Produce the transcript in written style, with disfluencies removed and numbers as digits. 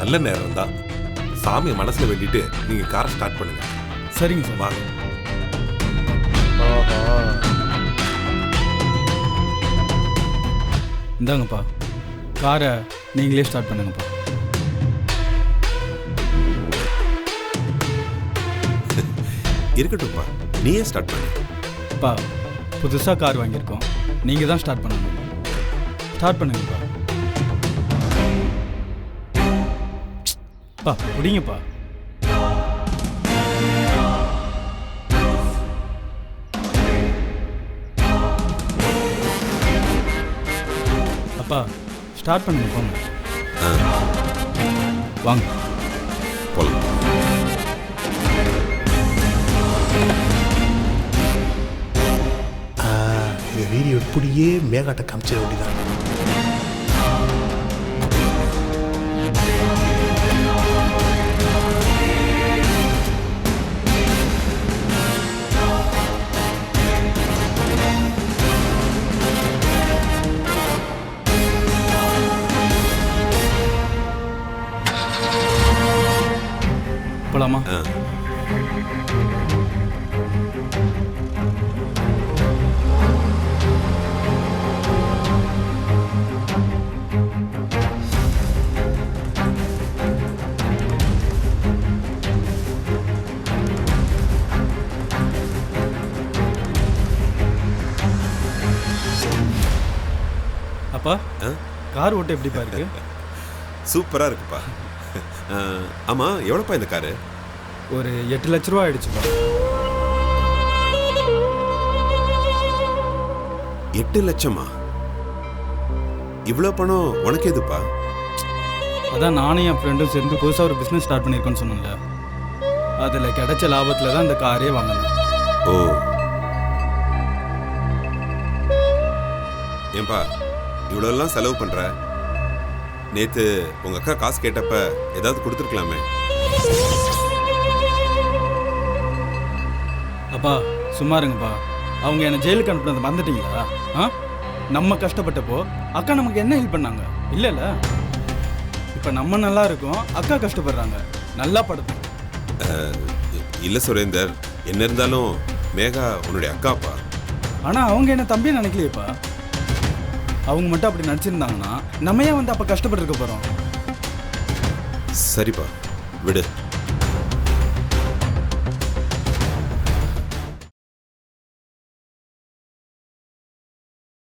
நல்ல நேரம் தான். சாமியை மனசுல வேண்டிட்டு நீங்க காரை ஸ்டார்ட் பண்ணுங்க. சரிங்க சார். வாங்க. இந்தாங்கப்பா, காரை நீங்களே ஸ்டார்ட் பண்ணுங்கப்பா. இருக்கட்டும்ப்பா, நீயே ஸ்டார்ட் பண்ணு. அப்பா, புதுசாக கார் வாங்கியிருக்கோம், நீங்கள் தான் ஸ்டார்ட் பண்ணணும். ஸ்டார்ட் பண்ணுங்கப்பா. அப்பா முடிங்கப்பா. அப்பா ஸ்டார்ட் பண்ணுங்க, போங்க. வாங்க போலாம். இந்த வீடியோ இப்படியே மேகாட்ட காமிச்சிட வேண்டியதான். போலாமா? அப்பா, கார் ஓட்ட எப்படிப்பா இருக்கு? சூப்பரா இருக்குப்பா. ஆமா, எவ்வளோப்பா இந்த காரு? ஒரு 8 லட்ச ரூபா ஆயிடுச்சுப்பா. 8 லட்சமா? இவ்வளோ பணம் உனக்கு எதுப்பா? அதான் நானும் என் ஃப்ரெண்டும் சேர்ந்து புதுசாக ஒரு பிஸ்னஸ் ஸ்டார்ட் பண்ணியிருக்கோன்னு சொன்னேன்ல, அதில் கிடைச்ச லாபத்தில் தான் இந்த காரே வாங்கினேன். ஓ, ஏன்பா இவ்வளோலாம் செலவு பண்ற? நேத்து உங்க அக்கா காசு கேட்டப்ப ஏதாவது கொடுத்துருக்கலாமே. அப்பா சும்மா இருங்கப்பா, அவங்க என்னை ஜெயிலுக்கு அனுப்புனது மறந்துட்டீங்களா? நம்ம கஷ்டப்பட்டப்போ அக்கா நமக்கு என்ன ஹெல்ப் பண்ணாங்க? இல்லைல்ல, இப்போ நம்ம நல்லா இருக்கோம், அக்கா கஷ்டப்படுறாங்க. நல்லா படுத்தோம். இல்லை சுரேந்தர், என்ன இருந்தாலும் மேகா உன்னுடைய அக்காப்பா. ஆனால் அவங்க என்ன தம்பியை நினைக்கலையேப்பா. அவங்க மட்டும் அப்படி நடிச்சிருந்தாங்கன்னா நம்ம ஏன் வந்து அப்போ கஷ்டப்பட்டு இருக்க போகிறோம்? சரிப்பா, விடு.